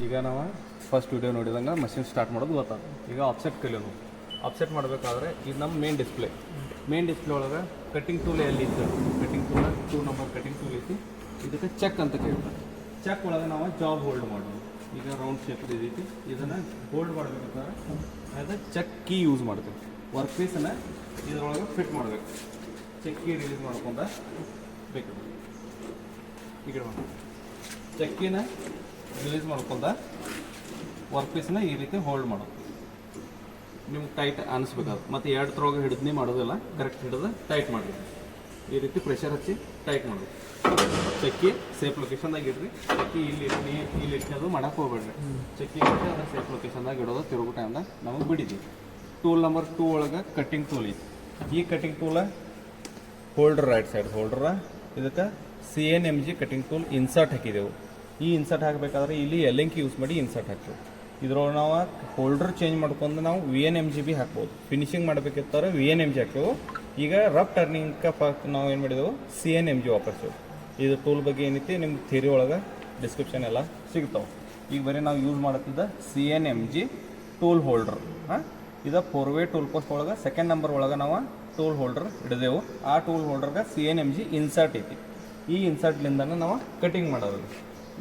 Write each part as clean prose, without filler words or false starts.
ಈಗ ನಾವು first video ನೋಡಿದಂಗೆ machine start ಮಾಡೋದು ಗೊತ್ತಾಗ. ಈಗ ಆಫ್ಸೆಟ್ ಕಲಿಯೋದು. ಆಫ್ಸೆಟ್ ಮಾಡಬೇಕಾದ್ರೆ ಇದು ನಮ್ಮ ಮೇನ್ ಡಿಸ್ಪ್ಲೇ ಒಳಗೆ ಕಟ್ಟಿಂಗ್ ಟೂಲ್ ಎಲ್ಲಿ ಇತ್ತು, cutting tool 2 number cutting tool ಐತಿ. ಇದಕ್ಕೆ ಚೆಕ್ ಅಂತ ಕೇಳ್ತಾರೆ. ಚೆಕ್ ಒಳಗೆ ನಾವು ಜಾಬ್ ಹೋಲ್ಡ್ ಮಾಡೋದು. ಈಗ ರೌಂಡ್ ಶೇಪ್ ಇದೈತಿ, ಇದನ್ನು ಹೋಲ್ಡ್ ಮಾಡಬೇಕಾದ್ರೆ ಅದು ಚೆಕ್ ಕೀ ಯೂಸ್ ಮಾಡ್ತೀವಿ. ವರ್ಕ್ ಪೀಸನ್ನು ಇದರೊಳಗೆ ಫಿಟ್ ಮಾಡಬೇಕು. ಚೆಕ್ ಕೀ ರಿಲೀಸ್ ಮಾಡ್ಕೊಂಡ ಬೇಕು. ಈಗ ಚೆಕ್ಕಿನ ರಿಲೀಸ್ ಮಾಡ್ಕೊಂಡ ವರ್ಕ್ ಪೀಸನ್ನ ಈ ರೀತಿ ಹೋಲ್ಡ್ ಮಾಡೋದು. ನಿಮ್ಗೆ ಟೈಟ್ ಅನಿಸ್ಬೇಕಾದ್ರೆ ಮತ್ತು ಎರಡು ಥರೊಳಗೆ ಹಿಡಿದ್ನೇ ಮಾಡೋದಿಲ್ಲ, ಕರೆಕ್ಟ್ ಹಿಡಿದು ಟೈಟ್ ಮಾಡಬೇಕು. ಈ ರೀತಿ ಪ್ರೆಷರ್ ಹಚ್ಚಿ ಟೈಟ್ ಮಾಡೋದು. ಚಕ್ಕಿ ಸೇಫ್ ಲೊಕೇಶನ್ದಾಗ ಇಡ್ರಿ. ಚಕ್ಕಿ ಇಲ್ಲಿ ಇಟ್ಕೊಂಡು ಮಾಡಕ್ಕೆ ಹೋಗ್ಬೇಡ್ರಿ. ಚಕ್ಕಿ ಇಟ್ಟು ಅದನ್ನು ಸೇಫ್ ಲೊಕೇಶನ್ದಾಗ ಇಡೋದು. ತಿರುಗೋ ಟೈಮ್ದಾಗ ನಮಗೆ ಬಿಡಿದ್ದೀವಿ. ಟೂಲ್ ನಂಬರ್ 2 ಒಳಗೆ ಕಟ್ಟಿಂಗ್ ಟೂಲ್ ಐತಿ. ಈ ಕಟ್ಟಿಂಗ್ ಟೂಲ ಹೋಲ್ಡರ್ ರೈಟ್ ಸೈಡ್ ಹೋಲ್ಡರ. ಇದಕ್ಕೆ CNMG ಕಟ್ಟಿಂಗ್ ಟೂಲ್ ಇನ್ಸರ್ಟ್ ಹಾಕಿದೆವು. ಈ ಇನ್ಸರ್ಟ್ ಹಾಕಬೇಕಾದ್ರೆ ಇಲ್ಲಿ ಎಲ್ಲಿಂಕ್ ಯೂಸ್ ಮಾಡಿ ಇನ್ಸರ್ಟ್ ಹಾಕ್ತೇವೆ. ಇದ್ರೊಳಗೆ ನಾವು ಹೋಲ್ಡರ್ ಚೇಂಜ್ ಮಾಡ್ಕೊಂಡು ನಾವು VNMG ಬಿ ಹಾಕ್ಬೋದು. ಫಿನಿಶಿಂಗ್ ಮಾಡಬೇಕಿರ್ತಾರೆ VNMG ಹಾಕ್ತೇವೆ. ಈಗ ರಫ್ ಟರ್ನಿಂಗ್ಗೆ ನಾವು ಏನು ಮಾಡಿದೆವು CNMG ವಾಪರ್ಸೇವೆ. ಇದು ಟೂಲ್ ಬಗ್ಗೆ ಏನೈತಿ ನಿಮ್ಗೆ ಥಿಯರಿ ಒಳಗೆ ಡಿಸ್ಕ್ರಿಪ್ಷನ್ ಎಲ್ಲ ಸಿಗ್ತಾವೆ. ಈಗ ಬರೀ ನಾವು ಯೂಸ್ ಮಾಡುತ್ತಿದ್ದ CNMG ಟೂಲ್ ಹೋಲ್ಡರ್. ಇದು 4-ವೇ ಟೂಲ್ ಪೋಸ್ಟ್ ಒಳಗೆ ಸೆಕೆಂಡ್ ನಂಬರ್ ಒಳಗೆ ನಾವು ಟೂಲ್ ಹೋಲ್ಡರ್ ಹಿಡಿದೆವು. ಆ ಟೂಲ್ ಹೋಲ್ಡರ್ಗೆ CNMG ಇನ್ಸರ್ಟ್ ಐತಿ. ಈ ಇನ್ಸರ್ಟ್ಲಿಂದನೇ ನಾವು ಕಟಿಂಗ್ ಮಾಡೋದು.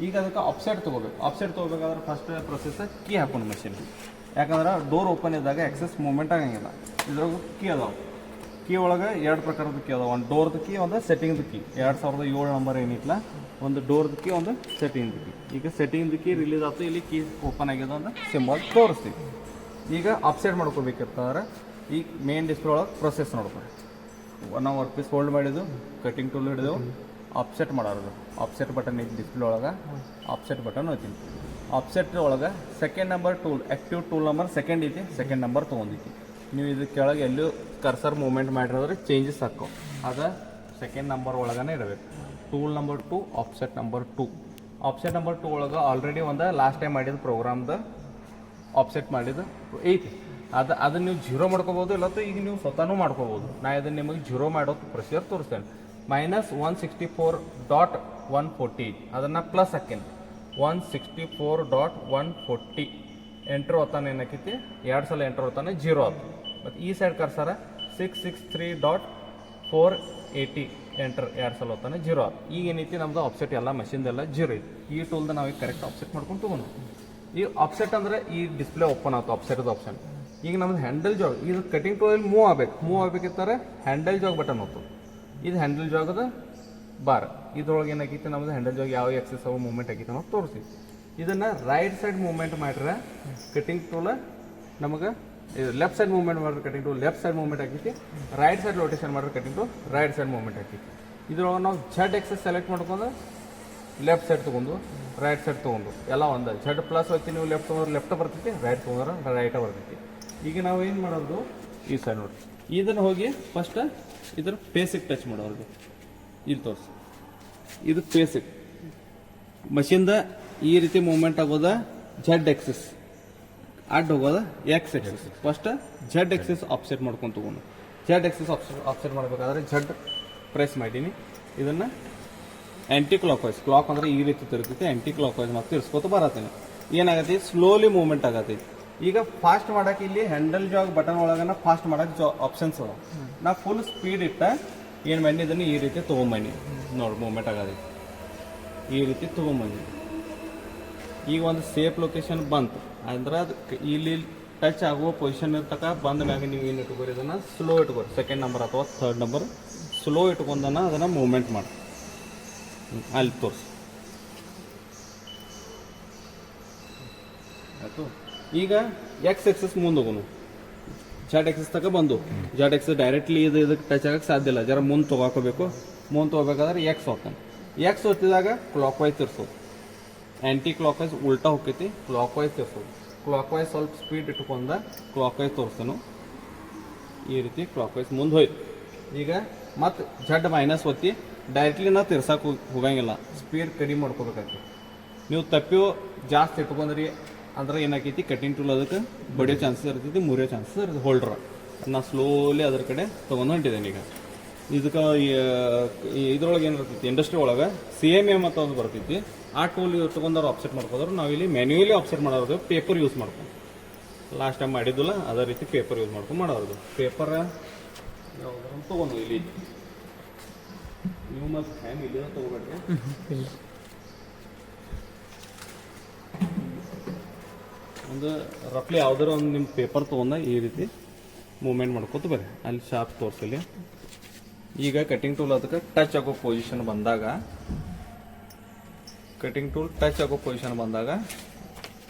ಈಗ ಅದಕ್ಕೆ ಆಫ್ಸೆಟ್ ತೊಗೋಬೇಕು. ಆಫ್ಸೆಟ್ ತೊಗೋಬೇಕಾದ್ರೆ ಫಸ್ಟ್ ಪ್ರೊಸೆಸ್ ಕೀ ಹಾಕೊಂಡು ಮಷಿನ್. ಯಾಕಂದ್ರೆ ಡೋರ್ ಓಪನ್ ಇದ್ದಾಗ ಎಕ್ಸೆಸ್ ಮೂವ್ಮೆಂಟ್ ಆಗಂಗಿಲ್ಲ. ಇದ್ರಾಗ ಕೀ ಅದಾವೆ. ಕೀ ಒಳಗೆ 2 ಪ್ರಕಾರದ ಕೀ ಅದಾವೆ. ಒಂದು ಡೋರ್ದು ಕೀ, ಒಂದು ಸೆಟ್ಟಿಂಗ್ದು ಕೀ. 2007 ನಂಬರ್ ಏನಿತ್ತಲ್ಲ, ಒಂದು ಡೋರ್ದು ಕೀ, ಒಂದು ಸೆಟ್ಟಿಂಗ್ದು ಕೀ. ಈಗ ಸೆಟ್ಟಿಂಗ್ದು ಕೀ ರಿಲೀಸ್ ಆಯ್ತು, ಇಲ್ಲಿ ಕೀ ಓಪನ್ ಆಗಿದೆ ಅಂತ ಸಿಂಬಲ್ ತೋರಿಸ್ತೀವಿ. ಈಗ ಆಫ್ಸೆಟ್ ಮಾಡ್ಕೋಬೇಕಿರ್ತಾರೆ ಈಗ ಮೇನ್ ಡಿಸ್ಪ್ಲೇ ಒಳಗೆ ಪ್ರೊಸೆಸ್ ನೋಡ್ಕೊಂಡು ನಾವು ವರ್ಕ್ ಪೀಸ್ ಹೋಲ್ಡ್ ಮಾಡಿದ್ದು, ಕಟಿಂಗ್ ಟೂಲ್ ಹಿಡಿದೆವು, ಆಫ್ಸೆಟ್ ಮಾಡೋದು. ಆಫ್ಸೆಟ್ ಬಟನ್ ಐತಿ ಡಿಸ್ಪ್ಲೇ ಒಳಗೆ, ಆಫ್ಸೆಟ್ ಬಟನ್ ಐತಿ. ಆಫ್ಸೆಟ್ ಒಳಗೆ second number tool, active tool number second ಐತಿ, ಸೆಕೆಂಡ್ ನಂಬರ್ ತೊಗೊಂಡೈತಿ. ನೀವು ಇದು ಕೆಳಗೆ ಎಲ್ಲೂ ಕರ್ಸರ್ ಮೂವ್ಮೆಂಟ್ ಮಾಡಿರೋದ್ರೆ ಚೇಂಜಸ್ ಹಾಕೋ. ಅದು ಸೆಕೆಂಡ್ ನಂಬರ್ ಒಳಗೇ ಇರಬೇಕು. Tool number 2, offset number 2. Offset number 2 ಒಳಗೆ ಆಲ್ರೆಡಿ ಒಂದು ಲಾಸ್ಟ್ ಟೈಮ್ ಮಾಡಿದ ಪ್ರೋಗ್ರಾಮ್ದು ಆಫ್ಸೆಟ್ ಮಾಡಿದ್ದು ಐತಿ. ಅದನ್ನು ನೀವು ಜೀರೋ ಮಾಡ್ಕೋಬೋದು, ಇಲ್ಲ ಈಗ ನೀವು ಸ್ವತಃನೂ ಮಾಡ್ಕೋಬೋದು. ನಾ ಇದನ್ನು ನಿಮಗೆ ಜೀರೋ ಮಾಡೋದು ಪ್ರೊಸೀಜರ್ ತೋರಿಸ್ತೇನೆ. -164.140 ಅದನ್ನು ಪ್ಲಸ್ ಹಾಕೇನಿ. 164.140 ಎಂಟ್ರ್ ಹೊತ್ತಾನೆ ಏನಾಕೈತಿ, 2 ಸಲ ಎಂಟ್ರ್ ಹೊತ್ತಾನೆ 0 ಆಯ್ತು. ಮತ್ತು ಈ ಸೈಡ್ ಕರ್ಸರ 663.480 ಎಂಟ್ರ್ 2 ಸಲ ಹೊತ್ತಾನೆ 0 ಆಯ್ತು. ಈಗ ಏನೈತಿ ನಮ್ಮದು ಆಫ್ಸೆಟ್ ಎಲ್ಲ ಮಷಿನ್ದೆಲ್ಲ 0 ಐತಿ. ಈ ಟೂಲ್ದ ನಾವು ಈಗ ಕರೆಕ್ಟ್ ಆಫ್ಸೆಟ್ ಮಾಡ್ಕೊಂಡು ತೊಗೊಂಡು ಈ ಆಫ್ಸೆಟ್ ಅಂದರೆ ಈ ಡಿಸ್ಪ್ಲೇ ಓಪನ್ ಆಯ್ತು, ಆಫ್ಸೆಟ್ದು ಆಪ್ಷನ್. ಈಗ ನಮ್ದು ಹ್ಯಾಂಡಲ್ ಜಾಗ್, ಇದು ಕಟಿಂಗ್ ಟೂಲಲ್ಲಿ ಮೂವ್ ಆಗಬೇಕಿರ್ತಾರೆ ಹ್ಯಾಂಡಲ್ ಜಾಗ್ ಬಟನ್ ಹೋಗ್ತದೆ. ಇದು ಹ್ಯಾಂಡಲ್ ಜಾಗದ ಬಾರ್. ಇದ್ರೊಳಗೆ ಏನಾಗೈತಿ ನಮ್ಮದು ಹ್ಯಾಂಡಲ್ ಜಾಗ್ ಯಾವ ಎಕ್ಸೆಸ್ ಅವು ಮೂವ್ಮೆಂಟ್ ಆಗೈತೆ ಅನ್ನೋದು ತೋರಿಸಿ. ಇದನ್ನು ರೈಟ್ ಸೈಡ್ ಮೂವ್ಮೆಂಟ್ ಮಾಡ್ರೆ ಕಟಿಂಗ್ ಟೂಲ ನಮಗೆ ಲೆಫ್ಟ್ ಸೈಡ್ ಮೂವ್ಮೆಂಟ್ ಮಾಡಿದ್ರೆ cutting tool left side movement ಆಗೈತಿ. ರೈಟ್ ಸೈಡ್ ರೊಟೇಷನ್ ಮಾಡಿದ್ರೆ cutting tool right side movement ಆಗೈತಿ. ಇದ್ರೊಳಗೆ ನಾವು ಝಡ್ ಎಕ್ಸೆಸ್ ಸೆಲೆಕ್ಟ್ ಮಾಡ್ಕೊಂಡು ಲೆಫ್ಟ್ ಸೈಡ್ ತೊಗೊಂಡು ರೈಟ್ ಸೈಡ್ ತೊಗೊಂಡು ಎಲ್ಲ ಒಂದು ಝಡ್ ಪ್ಲಸ್ ಹೋಗ್ತಿ. ನೀವು ಲೆಫ್ಟ್ ತೊಗೊಂಡ್ರೆ ಲೆಫ್ಟ್ ಬರ್ತೈತಿ, ರೈಟ್ ತೊಗೊಂಡ್ರೆ ರೈಟ ಬರ್ತೈತಿ. ಈಗ ನಾವು ಏನು ಮಾಡೋದು ಈ ಸೈಡ್ ನೋಡಿ, ಇದನ್ನು ಹೋಗಿ ಫಸ್ಟ್ ಇದ್ರ ಫೇಸಿಗೆ ಟಚ್ ಮಾಡೋದು. ಇಲ್ಲಿ ತೋರಿಸಿ, ಇದು ಫೇಸಿಗೆ ಮಷಿನ್ದ ಈ ರೀತಿ ಮೂವ್ಮೆಂಟ್ ಆಗೋದ ಝಡ್ ಎಕ್ಸೆಸ್, ಅಡ್ಡ ಹೋಗೋದ X axis. First Z axis offset ಮಾಡ್ಕೊಂಡು ತೊಗೊಂಡು ಝಡ್ ಎಕ್ಸೆಸ್ ಆಫ್ಸೆಟ್ ಮಾಡಬೇಕಾದ್ರೆ ಝಡ್ ಪ್ರೆಸ್ ಮಾಡೀನಿ. ಇದನ್ನು ಆ್ಯಂಟಿ ಕ್ಲಾಕ್ ವೈಸ್, ಕ್ಲಾಕ್ ಅಂದರೆ ಈ ರೀತಿ ತಿರುಗ್ತೈತಿ, ಆ್ಯಂಟಿ ಕ್ಲಾಕ್ ವೈಸ್ ಮತ್ತು ತಿರ್ಸ್ಕೊತ ಬರತ್ತೀನಿ. ಏನಾಗತ್ತೆ, ಸ್ಲೋಲಿ ಮೂವ್ಮೆಂಟ್ ಆಗತ್ತೈತಿ. ಈಗ ಫಾಸ್ಟ್ ಮಾಡೋಕೆ ಇಲ್ಲಿ ಹ್ಯಾಂಡಲ್ ಜಾಗ್ ಬಟನ್ ಒಳಗನ ಫಾಸ್ಟ್ ಮಾಡೋಕೆ ಆಪ್ಷನ್ಸ್ ಅದಾವೆ. ನಾ ಫುಲ್ ಸ್ಪೀಡ್ ಇಟ್ಟ ಏನು ಮಾಡಿ ಇದನ್ನು ಈ ರೀತಿ ತೊಗೊಂಬನ್ನಿ. ನೋಡಿ ಮೂವ್ಮೆಂಟ್ ಆಗತೈತಿ, ಈ ರೀತಿ ತೊಗೊಂಬನ್ನಿ. ಈಗ ಒಂದು ಸೇಫ್ ಲೊಕೇಶನ್ ಬಂತು ಅಂದ್ರೆ ಅದು ಇಲ್ಲಿ ಟಚ್ ಆಗುವ ಪೊಸಿಷನ್ ಇರ್ತಕ್ಕ ಬಂದ ಮ್ಯಾಗ ನೀವು ಏನು ಇಟ್ಕೋರಿ, ಇದನ್ನು ಸ್ಲೋ ಇಟ್ಕೋರಿ. ಸೆಕೆಂಡ್ ನಂಬರ್ ಅಥವಾ ಥರ್ಡ್ ನಂಬರ್ ಸ್ಲೋ ಇಟ್ಕೊಂಡನ ಅದನ್ನು ಮೂವ್ಮೆಂಟ್ ಮಾಡಿ ಅಲ್ಲಿ ತೋರಿಸಿ ಆಯಿತು. ಈಗ ಎಕ್ಸ್ ಎಕ್ಸಸ್ ಮುಂದೆ ಹೋಗೋನು. ಝಡ್ ಎಕ್ಸಸ್ ತಗ ಬಂದು ಝಡ್ ಎಕ್ಸಸ್ ಡೈರೆಕ್ಟ್ಲಿ ಇದಕ್ಕೆ ಟಚ್ ಆಗಕ್ಕೆ ಸಾಧ್ಯ ಇಲ್ಲ. ಜರ ಮುಂದೆ ತೊಗೋಬೇಕು. ಮುಂದೆ ತೊಗೋಬೇಕಾದ್ರೆ ಎಕ್ಸ್ ಹೋಗ್ತಾನೆ. ಎಕ್ಸ್ ಹೊತ್ತಿದಾಗ ಕ್ಲಾಕ್ ವೈಸ್ ತಿರ್ಸೋದು, ಆ್ಯಂಟಿ ಕ್ಲಾಕ್ ವೈಸ್ ಉಲ್ಟಾ ಹೋಗ್ತೈತಿ, ಕ್ಲಾಕ್ ವೈಸ್ ತಿರ್ಸೋದು. ಕ್ಲಾಕ್ ವೈಸ್ ಸ್ವಲ್ಪ ಸ್ಪೀಡ್ ಇಟ್ಕೊಂಡ ಕ್ಲಾಕ್ ವೈಸ್ ತೋರಿಸ್ತಾನು. ಈ ರೀತಿ ಕ್ಲಾಕ್ ವೈಸ್ ಮುಂದೆ ಹೋಯ್ತು. ಈಗ ಮತ್ತು ಝಡ್ ಮೈನಸ್ ಒತ್ತಿ ಡೈರೆಕ್ಟ್ಲಿ ನಾವು ತಿರ್ಸಕ್ಕೆ ಹೋಗಂಗಿಲ್ಲ, ಸ್ಪೀಡ್ ಕಡಿಮೆ ಮಾಡ್ಕೋಬೇಕಾಗ್ತದೆ. ನೀವು ತಪ್ಪಿಯೋ ಜಾಸ್ತಿ ಇಟ್ಕೊಂಡ್ರಿ ಅಂದ್ರೆ ಏನಾಕೈತಿ, ಕಟಿಂಗ್ ಟೂಲ್ ಅದಕ್ಕೆ ಬಡಿಯೋ ಚಾನ್ಸಸ್ ಇರ್ತೈತಿ, ಮುರಿಯೋ ಚಾನ್ಸಸ್ ಇರ್ತೈತಿ. ಹೋಲ್ಡ್ರ ನಾ ಸ್ಲೋಲಿ ಅದ್ರ ಕಡೆ ತೊಗೊಂಡು ಹೊಂಟಿದ್ದೇನೆ. ಈಗ ಇದಕ್ಕೆ ಇದ್ರೊಳಗೆ ಏನು ಇರ್ತೈತಿ ಇಂಡಸ್ಟ್ರಿ ಒಳಗೆ CMM ಅಂತ ಒಂದು ಬರ್ತೈತಿ. ಆ ಟೂಲ್ ತೊಗೊಂಡವ್ರು ಆಫ್ಸೆಟ್ ಮಾಡ್ಕೋದ್ರು. ನಾವಿಲ್ಲಿ ಮ್ಯಾನ್ಯುಯಲಿ ಆಫ್ಸೆಟ್ ಮಾಡೋದು ಪೇಪರ್ ಯೂಸ್ ಮಾಡ್ಕೊಂಡು ಲಾಸ್ಟ್ ಟೈಮ್ ಮಾಡಿದ್ದಿಲ್ಲ ಅದೇ ರೀತಿ ಪೇಪರ್ ಯೂಸ್ ಮಾಡ್ಕೊಂಡು ಮಾಡೋದು. ಪೇಪರ್ ಯಾವ್ದಾರು ತೊಗೊಂಡು ಇಲ್ಲಿ ನೀವು ಮತ್ತೆ ಹ್ಯಾಂಗ್ ಇಲ್ಲಿ ತೊಗೋಬೇಡ್ರಿ. ಒಂದು ರಫ್ಲಿ ಯಾವ್ದಾರು ಒಂದು ನಿಮ್ಮ ಪೇಪರ್ ತೊಗೊಂಡ ಈ ರೀತಿ ಮೂವ್ಮೆಂಟ್ ಮಾಡ್ಕೊತ ಬರ್ರಿ. ಅಲ್ಲಿ ಶಾರ್ಪ್ ತೋರಿಸಲಿ. ಈಗ ಕಟಿಂಗ್ ಟೂಲ್ ಅದಕ್ಕೆ ಟಚ್ ಆಗೋ ಪೊಸಿಷನ್ ಬಂದಾಗ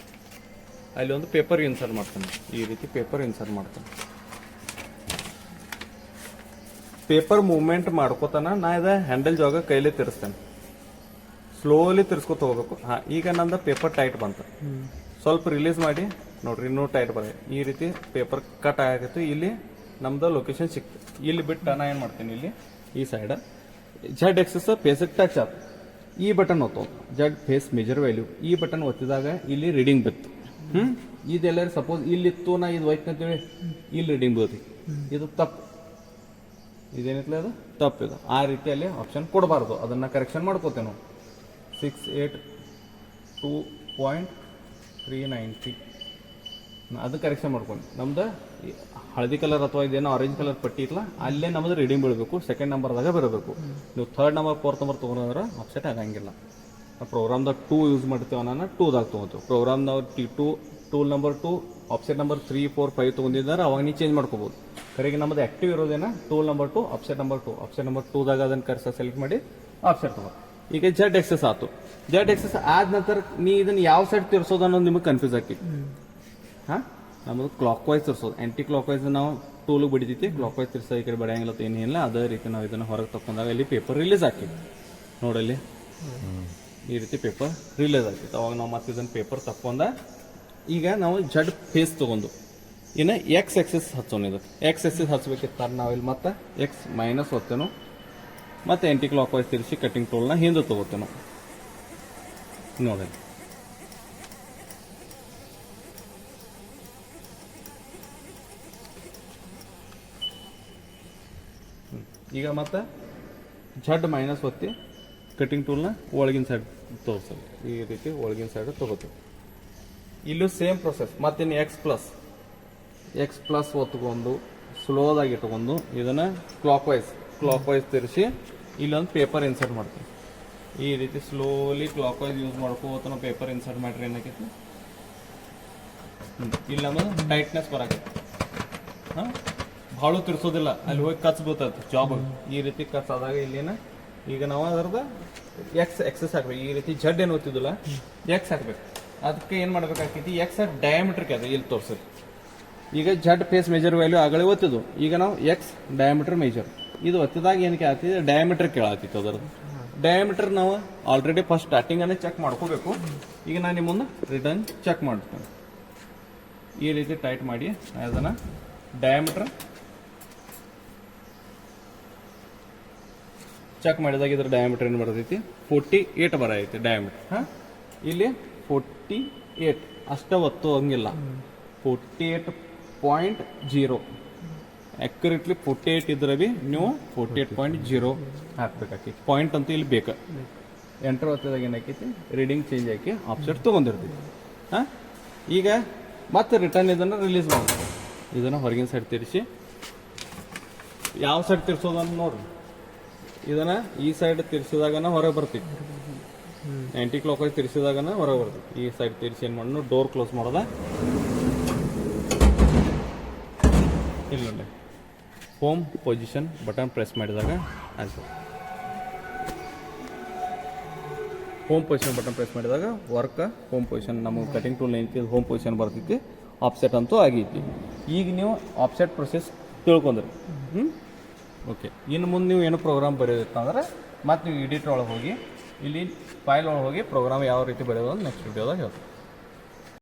ಅಲ್ಲಿ ಒಂದು ಪೇಪರ್ ಇನ್ಸರ್ಟ್ ಮಾಡ್ತಾನೆ. ಈ ರೀತಿ ಪೇಪರ್ ಇನ್ಸರ್ಟ್ ಮಾಡ್ತಾನೆ. ಪೇಪರ್ ಮೂವ್ಮೆಂಟ್ ಮಾಡ್ಕೋತಾನ ನಾ ಇದ ಹ್ಯಾಂಡಲ್ ಜಾಗ ಕೈಲಿ ತಿರ್ಸ್ತೇನೆ. ಸ್ಲೋಲಿ ತಿರ್ಸ್ಕೊತ ಹೋಗ್ಬೇಕು. ಈಗ ನಂದು ಪೇಪರ್ ಟೈಟ್ ಬಂತು. ಸ್ವಲ್ಪ ರಿಲೀಸ್ ಮಾಡಿ ನೋಡ್ರಿ, ಇನ್ನೂ ಟೈಟ್ ಬರ. ಈ ರೀತಿ ಪೇಪರ್ ಕಟ್ ಆಗಿತ್ತು. ಇಲ್ಲಿ ನಮ್ದು ಲೊಕೇಶನ್ ಸಿಕ್ತು. ಇಲ್ಲಿ ಬಿಟ್ಟು ನಾ ಏನು ಮಾಡ್ತೀನಿ, ಇಲ್ಲಿ ಈ ಸೈಡ್ Z ಎಕ್ಸಸ್ ಫೇಸಿಗೆ ಟಚ್ ಆಯ್ತು. ಈ ಬಟನ್ ಒತ್ತೋ Z ಫೇಸ್ ಮೇಜರ್ ವ್ಯಾಲ್ಯೂ. ಈ ಬಟನ್ ಒತ್ತಿದಾಗ ಇಲ್ಲಿ ರೀಡಿಂಗ್ ಬಿತ್ತು. ಇದೆಲ್ಲರೂ ಸಪೋಸ್ ಇಲ್ಲಿತ್ತು, ನಾ ಇದು ಹೋಯ್ತು ಅಂತೇಳಿ ಇಲ್ಲಿ ರೀಡಿಂಗ್ ಬೀಳ್ತಿ. ಇದು ತಪ್ಪು. ಇದೇನಿತ್ತಲ್ಲ ಅದು ತಪ್ಪಿದು. ಆ ರೀತಿಯಲ್ಲಿ ಆಪ್ಷನ್ ಕೊಡಬಾರ್ದು. ಅದನ್ನು ಕರೆಕ್ಷನ್ ಮಾಡ್ಕೋತೇವೆ ನಾವು. 682.390 ಅದು ಕರೆಕ್ಷನ್ ಮಾಡ್ಕೊಂಡು ನಮ್ದು ಹಳದಿ ಕಲರ್ ಅಥವಾ ಇದೇನೋ ಆರೆಂಜ್ ಕಲರ್ ಪಟ್ಟಿ ಇತ್ತಲ್ಲ, ಅಲ್ಲೇ ನಮ್ದು ರೀಡಿಂಗ್ ಬೀಳಬೇಕು. ಸೆಕೆಂಡ್ ನಂಬರ್ದಾಗ ಬರಬೇಕು. ನೀವು ಥರ್ಡ್ ನಂಬರ್ ಫೋರ್ತ್ ನಂಬರ್ ತೊಗೊಂಡ್ರೆ ಆಪ್ಸೆಟ್ ಆಗಂಗಿಲ್ಲ. ಪ್ರೋಗ್ರಾಮ್ದಾಗ 2 ಯೂಸ್ ಮಾಡ್ತೇವೆ, ನಾನು 2ದಾಗ ತೊಗೊತೀವಿ. ಪ್ರೋಗ್ರಾಮ್ದಾಗ ಟೂಲ್ ನಂಬರ್ 2 ಆಪ್ಸೆಟ್ ನಂಬರ್ 3, 4, 5 ತೊಗೊಂಡಿದ್ದಾರೆ. ಅವಾಗ ನೀವು ಚೇಂಜ್ ಮಾಡ್ಕೋಬೋದು. ಕರೆಗೆ ನಮ್ಮದು ಆಕ್ಟಿವ್ ಇರೋದೇನ tool number 2 offset number 2. Offset number 2ದಾಗ ಅದನ್ನು ಸೆಲೆಕ್ಟ್ ಮಾಡಿ ಆಪ್ಸೆಟ್ ತಗೋ. ಈಗ Z ಎಕ್ಸಸ್ ಆಯ್ತು. Z ಎಕ್ಸಸ್ ಆದ ನಂತರ ನೀ ಇದನ್ನು ಯಾವ ಸೈಡ್ ತಿರ್ಸೋದು ಅನ್ನೋದು ನಿಮಗೆ ಕನ್ಫ್ಯೂಸ್ ಆಕಿ. ನಮ್ಮದು ಕ್ಲಾಕ್ ವೈಸ್ ತಿರ್ಸೋದು. ಆಂಟಿ ಕ್ಲಾಕ್ ವೈಸ್ ನಾವು ಟೂಲಿಗೆ ಬಿಡಿತೈತಿ. ಕ್ಲಾಕ್ ವೈಸ್ ತಿರ್ಸೋ ಈ ಕಡೆ ಬಡಿಯಂಗಿಲ್ಲ ಏನಿಲ್ಲ. ಅದೇ ರೀತಿ ನಾವು ಇದನ್ನು ಹೊರಗೆ ತಕೊಂಡಾಗ ಇಲ್ಲಿ ಪೇಪರ್ ರಿಲೀಸ್ ಹಾಕಿದ್ವಿ ನೋಡಲ್ಲಿ. ಈ ರೀತಿ ಪೇಪರ್ ರಿಲೀಸ್ ಆಗ್ತೈತೆ. ಅವಾಗ ನಾವು ಮತ್ತೆ ಇದನ್ನು ಪೇಪರ್ ತಕ್ಕೊಂಡ ಈಗ ನಾವು Z ಫೇಸ್ ತೊಗೊಂಡು ಇನ್ನು X ಎಕ್ಸಸ್ ಹಚ್ಚೋಣ. ಇದು X ಎಕ್ಸಸ್ ಹಚ್ಬೇಕಿತ್ತು. ನಾವಿಲ್ಲಿ ಮತ್ತೆ X ಮೈನಸ್ ಒತ್ತೇನು, ಮತ್ತೆ ಆಂಟಿ ಕ್ಲಾಕ್ ವೈಸ್ ತಿರ್ಸಿ ಕಟಿಂಗ್ ಟೂಲ್ನ ಹಿಂದೆ ತೊಗೋತೇವೆ ನೋಡಿ. ಈಗ ಮತ್ತೆ Z ಮೈನಸ್ ಒತ್ತಿ ಕಟಿಂಗ್ ಟೂಲ್ನ ಒಳಗಿನ ಸೈಡ್ ತೋರಿಸೋದು. ಈ ರೀತಿ ಒಳಗಿನ ಸೈಡ್ ತೊಗೋತೀವಿ. ಇಲ್ಲೂ ಸೇಮ್ ಪ್ರೊಸೆಸ್. ಮತ್ತಿನ್ನು ಎಕ್ಸ್ ಪ್ಲಸ್ ಒತ್ಕೊಂಡು ಸ್ಲೋದಾಗಿ ಇಟ್ಕೊಂಡು ಇದನ್ನು ಕ್ಲಾಕ್ ವೈಸ್ ತಿರ್ಸಿ ಇಲ್ಲೊಂದು ಪೇಪರ್ ಇನ್ಸರ್ಟ್ ಮಾಡ್ತೀವಿ. ಈ ರೀತಿ ಸ್ಲೋಲಿ ಕ್ಲಾಕ್ ವೈಸ್ ಯೂಸ್ ಮಾಡ್ಕೋತ ನಾವು ಪೇಪರ್ ಇನ್ಸರ್ಟ್ ಮಾಡ್ರಿ ಏನಾಕೈತಿ, ಇಲ್ಲಿ ನಮ್ಮದು ಟೈಟ್ನೆಸ್ ಬರಾಕೈತಿ. ಭಾಳ ತಿರ್ಸೋದಿಲ್ಲ, ಅಲ್ಲಿ ಹೋಗಿ ಕಚ್ ಬೀಳ್ತೈತೆ ಜಾಬ್. ಈ ರೀತಿ ಕಚ್ ಆದಾಗ ಇಲ್ಲೇನ ಈಗ ನಾವು ಅದರದ ಎಕ್ಸಸ್ ಹಾಕ್ಬೇಕು. ಈ ರೀತಿ Z ಏನು ಓದ್ತಿದ್ದಿಲ್ಲ, X ಹಾಕ್ಬೇಕು. ಅದಕ್ಕೆ ಏನು ಮಾಡ್ಬೇಕಾಗ್ತೈತಿ, X ಡಯಾಮೀಟರ್ಗೆ ಅದು ಇಲ್ಲಿ ತೋರಿಸೋದು. ಈಗ Z ಫೇಸ್ ಮೇಜರ್ ವ್ಯಾಲ್ಯೂ ಆಗಲೇ ಒತ್ತಿದ್ದು. ಈಗ ನಾವು X ಡಯಾಮೀಟರ್ ಮೇಜರ್ ಇದು ಒತ್ತಿದಾಗ ಏನಕ್ಕೆ ಆಗ್ತಿದೆ, ಡಯಾಮೀಟರ್ ಕೇಳಾಗ್ತಿತ್ತು. ಅದರದ್ದು ಡಯಾಮೀಟರ್ ನಾವು ಆಲ್ರೆಡಿ ಫಸ್ಟ್ ಸ್ಟಾರ್ಟಿಂಗಲ್ಲೇ ಚೆಕ್ ಮಾಡ್ಕೋಬೇಕು. ಈಗ ನಾನು ನಿಮ್ಮ ಮುಂದೆ ರಿಟರ್ನ್ ಚೆಕ್ ಮಾಡ್ತೇನೆ. ಈ ರೀತಿ ಟೈಟ್ ಮಾಡಿ ಅದನ್ನು ಡಯಾಮೀಟರ್ ಚೆಕ್ ಮಾಡಿದಾಗ ಇದ್ರ ಡಯಾಮೀಟರ್ ಏನು ಬರ್ತೈತಿ, 48 ಬರೈತಿ ಡಯಾಮೀಟರ್. ಇಲ್ಲಿ 48 ಅಷ್ಟೇ ಒತ್ತು ಹಂಗಿಲ್ಲ, 48.0 ಅಕ್ಯುರೇಟ್ಲಿ 48 ಇದ್ರೆ ಬಿ ನೀವು 48.0 ಹಾಕ್ಬೇಕಾಕಿ. ಪಾಯಿಂಟ್ ಅಂತೂ ಇಲ್ಲಿ ಬೇಕು. ಎಂಟರ್ ಒತ್ತಿದಾಗ ಏನಾಕೈತಿ, ರೀಡಿಂಗ್ ಚೇಂಜ್ ಆಗಿ ಆಫ್ಸೆಟ್ ತೊಗೊಂಡಿರ್ತೀವಿ. ಈಗ ಮತ್ತೆ ರಿಟರ್ನ್ ಇದನ್ನು ರಿಲೀಸ್ ಮಾಡ್ತೀವಿ. ಇದನ್ನು ಹೊರಗಿನ ಸೈಡ್ ತಿರ್ಸಿ ಯಾವ ಸೈಡ್ ತಿರ್ಸೋದನ್ನು ನೋಡ್ರಿ. ಇದನ್ನು ಈ ಸೈಡ್ ತಿರ್ಸಿದಾಗನ ಹೊರಗೆ ಬರ್ತೀವಿ. ಆಂಟಿ ಕ್ಲಾಕ್ ವೈಸ್ ತಿರ್ಸಿದಾಗನ ಹೊರಗೆ ಬರ್ತೀವಿ. ಈ ಸೈಡ್ ತಿರ್ಸಿ ಏನು ಮಾಡೋಣ, ಡೋರ್ ಕ್ಲೋಸ್ ಮಾಡೋದ. ಇಲ್ಲ ನೋಡಿ, ಹೋಮ್ ಪೊಸಿಷನ್ ಬಟನ್ ಪ್ರೆಸ್ ಮಾಡಿದಾಗ ಆಯ್ತು. ಹೋಮ್ ಪೊಸಿಷನ್ ಬಟನ್ ಪ್ರೆಸ್ ಮಾಡಿದಾಗ ಹೋಮ್ ಪೊಸಿಷನ್ ನಮಗೆ ಕಟಿಂಗ್ ಟೂಲ್ ಏನೈತಿ ಹೋಮ್ ಪೊಸಿಷನ್ ಬರ್ತೈತಿ. ಆಫ್ಸೆಟ್ ಅಂತೂ ಆಗೈತಿ. ಈಗ ನೀವು ಆಫ್ಸೆಟ್ ಪ್ರೊಸೆಸ್ ತಿಳ್ಕೊಂಡ್ರಿ. ಓಕೆ, ಇನ್ನು ಮುಂದೆ ನೀವು ಏನು ಪ್ರೋಗ್ರಾಮ್ ಬರೆಯೋದಿತ್ತಂದ್ರೆ ಮತ್ತೆ ನೀವು ಎಡಿಟ್ ಒಳಗೆ ಹೋಗಿ ಇಲ್ಲಿ ಫೈಲ್ ಒಳಗೆ ಹೋಗಿ ಪ್ರೋಗ್ರಾಮ್ ಯಾವ ರೀತಿ ಬರೆಯೋದು ನೆಕ್ಸ್ಟ್ ವಿಡಿಯೋದಾಗ ಹೇಳ್ತೀವಿ.